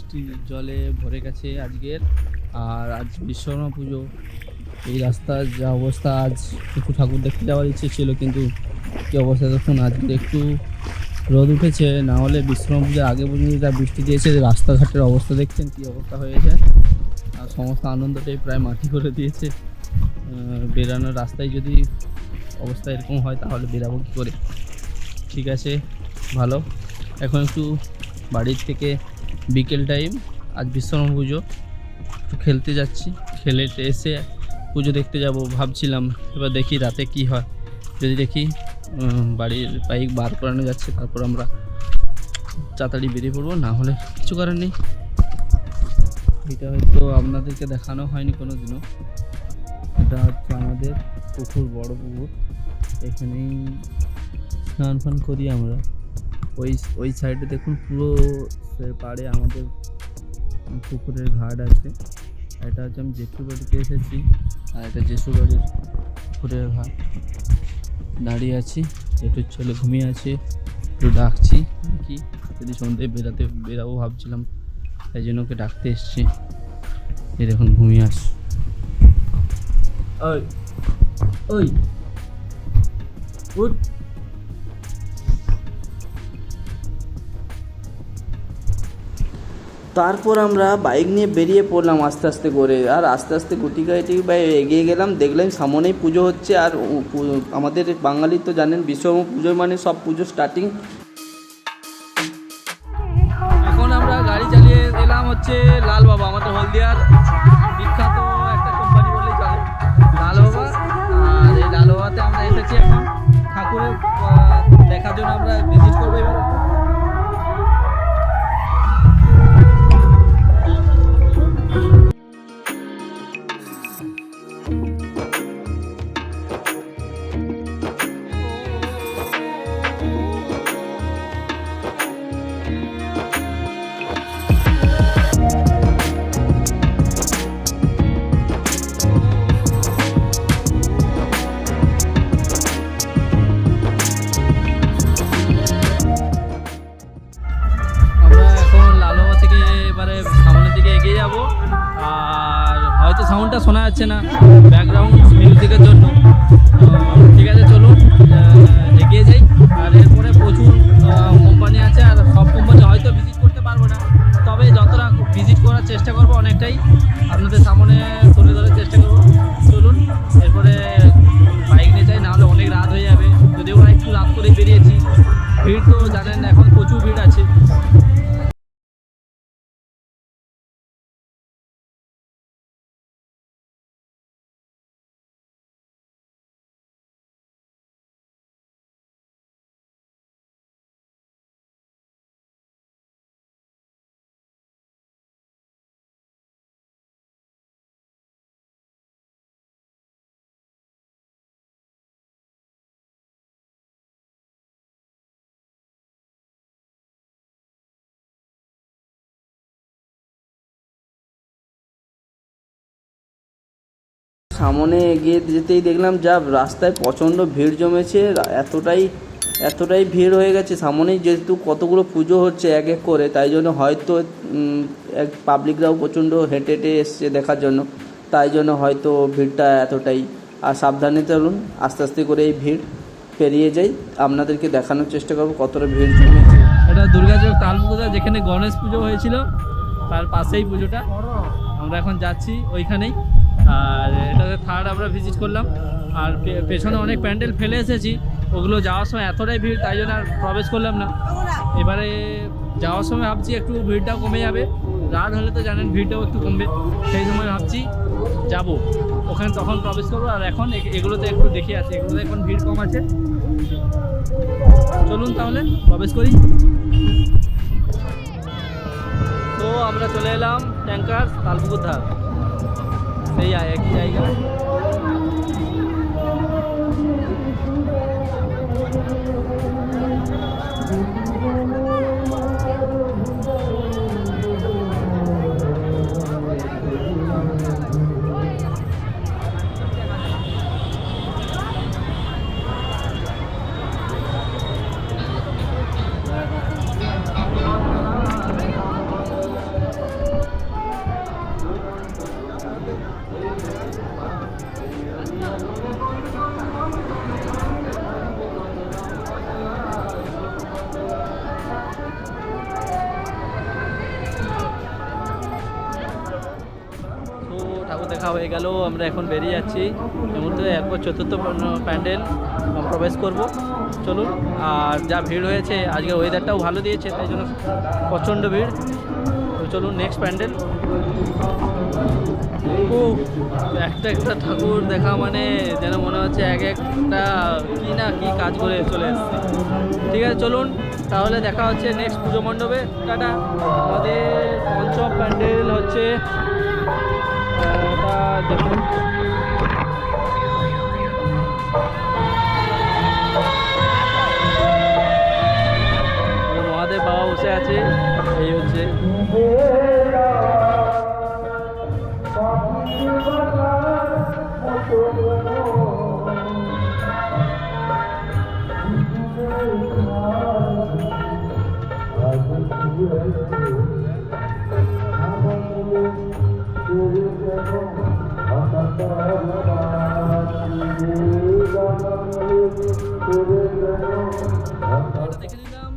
বৃষ্টির জলে ভরে গেছে আজকের। আর আজ বিশ্বকর্মা পুজো, এই রাস্তার যা অবস্থা, আজ একটু ঠাকুর দেখতে যাওয়ার ইচ্ছে ছিল, কিন্তু কী অবস্থা দেখুন। আজকে একটু রোদ উঠেছে, না হলে বিশ্বকর্মা পুজোর আগে পর্যন্ত যা বৃষ্টি দিয়েছে, রাস্তাঘাটের অবস্থা দেখছেন কী অবস্থা হয়েছে। আর সমস্ত আনন্দটাই প্রায় মাটি করে দিয়েছে। বেরানোর রাস্তায় যদি অবস্থা এরকম হয় তাহলে বেরাবো কী করে। ঠিক আছে, ভালো। এখন একটু বাড়ির থেকে বিকেল টাইম, আজ বিশ্বকর্মা পুজো, একটু খেলতে যাচ্ছি। খেলে এসে পুজো দেখতে যাব ভাবছিলাম। এবার দেখি রাতে কি হয়। যদি দেখি বাড়ির বাইক বার করানো যাচ্ছে, তারপর আমরা তাড়াতাড়ি বেরিয়ে পড়বো, না হলে কিছু করার নেই। এটা হয়তো আপনাদেরকে দেখানো হয়নি কোনো দিনও। এটা হচ্ছে আমাদের পুকুর, বড় পুকুর। এখানেই স্নান ফান করি আমরা। ওই সাইডে দেখুন, পুরো পাড়ে আমাদের পুকুরের ঘাট আছে। এটা হচ্ছে আমি জেঠুর বাড়িতে এসেছি, আর এটা জেঠুর বাড়ির পুকুরের ঘাট। দাঁড়িয়ে আছি, জেঠুর ছেলে ঘুমিয়ে আছে, একটু ডাকছি দেখি যদি সন্ধ্যে বেরাবো ভাবছিলাম, তাই জন্য ওকে ডাকতে এসছি। এ দেখুন ঘুমিয়ে আস। ওই ওই উঠ। তারপর আমরা বাইক নিয়ে বেরিয়ে পড়লাম আস্তে আস্তে করে, আর আস্তে আস্তে গুটি গাইটি এগিয়ে গেলাম। দেখলাম সামনেই পুজো হচ্ছে। আর আমাদের বাঙালির তো জানেন বিশ্বকর্মা পুজো মানে সব পুজো স্টার্টিং। এখন আমরা গাড়ি চালিয়ে এলাম হচ্ছে লাল বাবা, আমাদের হলদিয়ার বিখ্যাত একটা কোম্পানি বলেই চলে, লাল বাবা। আর এই লাল বাবাতে আমরা এসেছি এখন ঠাকুরের দেখার জন্য। আমরা ভিজিট করবো এবার। সামনের দিকে এগিয়ে যাব, আর হয়তো সাউন্ডটা শোনা যাচ্ছে না ব্যাকগ্রাউন্ড মিউজিকের জন্য। ঠিক আছে, চলুন এগিয়ে যাই। আর এরপরে প্রচুর কোম্পানি আছে, আর সব কোম্পানি হয়তো ভিজিট করতে পারবো না, তবে যতটা ভিজিট করার চেষ্টা করবো অনেকটাই আপনাদের সামনে তুলে ধরার চেষ্টা করবো। চলুন এরপরে বাইক নিয়ে যাই, নাহলে অনেক রাত হয়ে যাবে। যদিও আমরা একটু রাত করেই বেরিয়েছি, ভিড় তো জানেন এখন প্রচুর ভিড় আছে। সামনে এগিয়ে যেতেই দেখলাম যা রাস্তায় প্রচণ্ড ভিড় জমেছে। এতটাই ভিড় হয়ে গেছে সামনেই, যেহেতু কতগুলো পুজো হচ্ছে এক এক করে, তাই জন্য হয়তো পাবলিকরাও প্রচণ্ড হেঁটে হেঁটে এসছে দেখার জন্য, তাই জন্য হয়তো ভিড়টা এতটাই। আর সাবধানে চলুন, আস্তে আস্তে করে এই ভিড় পেরিয়ে যাই। আপনাদেরকে দেখানোর চেষ্টা করবো কতটা ভিড় জমেছে। এটা দুর্গাচক তালপুকুরা, যেখানে গণেশ পুজো হয়েছিল তার পাশেই পুজোটা। আমরা এখন যাচ্ছি ওইখানেই। আর এটাতে থার্ড আমরা ভিজিট করলাম। আর পেছনে অনেক প্যান্ডেল ফেলে এসেছি, ওগুলো যাওয়ার সময় এতটাই ভিড়, তাই জন্য আর প্রবেশ করলাম না। এবারে যাওয়ার সময় ভাবছি একটু ভিড়টাও কমে যাবে, রাত হলে তো জানেন ভিড়টাও একটু কমবে, সেই সময় ভাবছি যাব ওখানে, তখন প্রবেশ করবো। আর এখন এগুলোতে একটু দেখে আছি, এগুলোতে এখন ভিড় কম আছে। চলুন তাহলে প্রবেশ করি। তো আমরা চলে এলাম ট্যাঙ্কার তালপুকুর ধার, সেই একই জায়গা। ঠাকুর দেখা হয়ে গেল, আমরা এখন বেরিয়ে যাচ্ছি। এই মুহূর্তে এরপর চতুর্থ প্যান্ডেল প্রবেশ করব। চলুন। আর যা ভিড় হয়েছে, আজকে ওয়েদারটাও ভালো দিয়েছে, তাই জন্য প্রচণ্ড ভিড়। তো চলুন নেক্সট প্যান্ডেল। ও একটা একটা ঠাকুর দেখা মানে যেন মনে হচ্ছে এক একটা কি না কি কাজ করে চলে এসছে। ঠিক আছে, চলুন তাহলে দেখা হচ্ছে নেক্সট পুজো মণ্ডপে। টাটা। আমাদের পঞ্চম প্যান্ডেল হচ্ছে এটা দেখুন, মহাদেব বাবা বসে আছে। এই হচ্ছে দেখে নিলাম।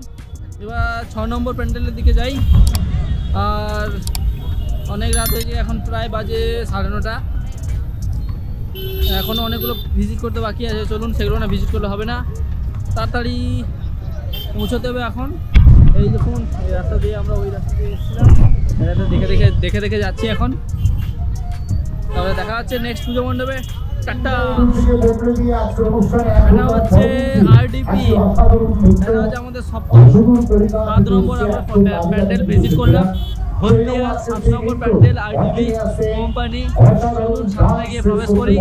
এবার 6 নম্বর প্যান্ডেলের দিকে যাই। আর অনেক রাত হয়েছে, এখন প্রায় বাজে 9:30। এখনও অনেকগুলো ভিজিট করতে বাকি আছে। চলুন, সেগুলো না ভিজিট করলে হবে না, তাড়াতাড়ি পৌঁছতে হবে এখন। এই দেখুন, এই রাস্তা দিয়ে আমরা ওই রাস্তা দিয়ে এসেছিলাম, দেখে দেখে যাচ্ছি এখন। তাহলে দেখা হচ্ছে নেক্সট পুজো মণ্ডপে। টাটা। এটা হচ্ছে আরডিপি, এটা হচ্ছে আমাদের 7 নম্বর আমরা প্যান্ডেল ভিজিট করলাম। হলদিয়া 7 নম্বর প্যান্ডেল আরডিপি কোম্পানি। চলুন সামনে গিয়ে প্রবেশ করি।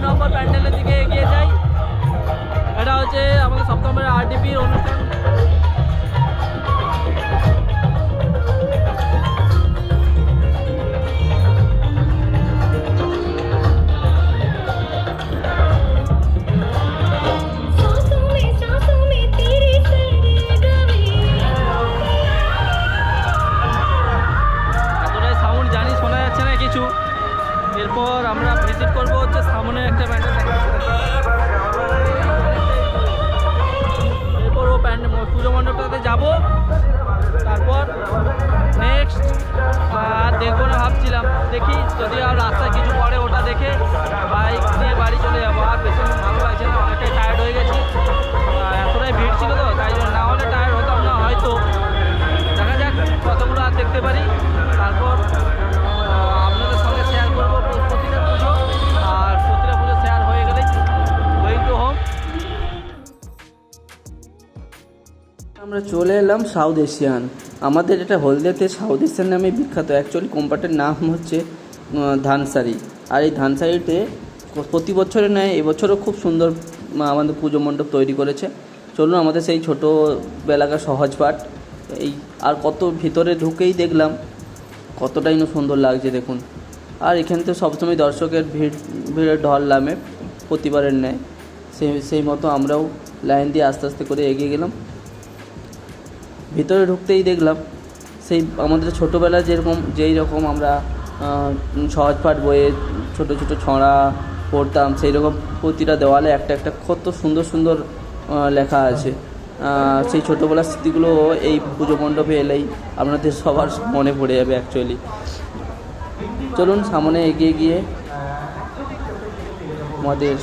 নম্বর প্যান্ডেলের দিকে এগিয়ে যাই। এটা হচ্ছে আমাদের 7 নম্বরের আরডিপির অনুষ্ঠান। এতটাই সাউন্ড জানি শোনা যাচ্ছে না কিছু। এরপর আমরা ভিজিট করবো হচ্ছে সামনে একটা প্যান্ডেল। এরপর ও পুজো মণ্ডপটাতে যাবো। তারপর নেক্সট আর দেখবো না ভাবছিলাম, দেখি যদি আর রাস্তায় কিছু পড়ে ওটা দেখে বাইক নিয়ে বাড়ি চলে যাবো। আর বেশি ভালো লাগছে না, অনেকটাই টায়ার্ড হয়ে গেছি। এতটাই ভিড় ছিল তো, তাই জন্য না হলে টায়ার্ড হতাম না হয়তো। দেখা যাক কতগুলো আর দেখতে পারি। তারপর আপনাদের সঙ্গে শেয়ার করবো প্রতিটা পুজো। আর প্রতিটা পুজো শেয়ার হয়ে গেলেই গোয়িং টু হোম। আমরা চলে এলাম সাউথ এশিয়ান। আমাদের এটা হলদিয়াতে সাউথ এশিয়ান নামে বিখ্যাত। অ্যাকচুয়ালি কোম্পানির নাম হচ্ছে ধানসারি। আর এই ধানসারিতে প্রতি বছরে নয়, এবছরও খুব সুন্দর আমাদের পুজো মণ্ডপ তৈরি করেছে। চলুন আমাদের সেই ছোটোবেলাকার সহজ পাঠ এই আর কত ভিতরে ঢুকেই দেখলাম কতটাই না সুন্দর লাগছে দেখুন। আর এখানে তো সবসময় দর্শকের ভিড়ের ঢল নামে প্রতিবারের ন্যায়। সেই মতো আমরাও লাইন দিয়ে আস্তে আস্তে করে এগিয়ে গেলাম। ভিতরে ঢুকতেই দেখলাম সেই আমাদের ছোটোবেলায় যেই রকম আমরা সহজ পাঠ বইয়ে ছোটো ছোটো ছড়া পড়তাম, সেই রকম প্রতিটা দেওয়ালে একটা একটা কত সুন্দর সুন্দর লেখা আছে। সেই ছোটোবেলার স্মৃতিগুলো এই পুজো মণ্ডপে এলেই আপনাদের সবার মনে পড়ে যাবে অ্যাকচুয়ালি। চলুন সামনে এগিয়ে গিয়ে আমাদের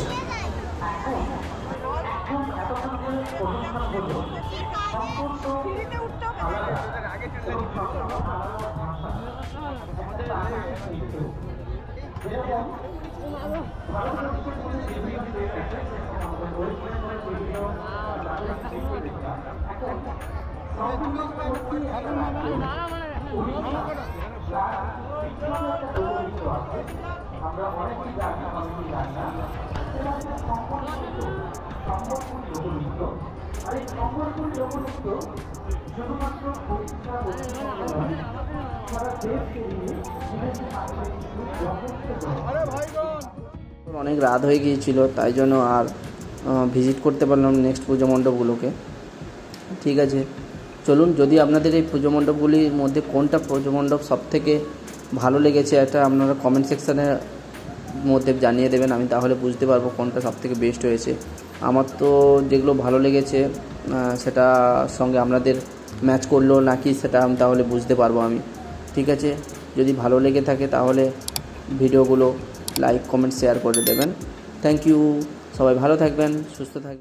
অনেক রাত হয়ে গিয়েছিল, তাই জন্য আর ভিজিট করতে পারলাম নেক্সট পুজো মণ্ডপগুলোকে। ঠিক আছে, চলুন, যদি আপনাদের এই পুজো মণ্ডপগুলির মধ্যে কোনটা পুজো মণ্ডপ সবথেকে ভালো লেগেছে এটা আপনারা কমেন্ট সেকশানের মধ্যে জানিয়ে দেবেন, আমি তাহলে বুঝতে পারবো কোনটা সবথেকে বেস্ট হয়েছে। আমার তো যেগুলো ভালো লেগেছে সেটা সঙ্গে আপনাদের ম্যাচ করলো নাকি সেটা আমি তাহলে বুঝতে পারবো আমি। ঠিক আছে, যদি ভালো লেগে থাকে তাহলে ভিডিওগুলো লাইক কমেন্ট শেয়ার করে দেবেন। থ্যাংক ইউ, সবাই ভালো থাকবেন, সুস্থ থাকবেন।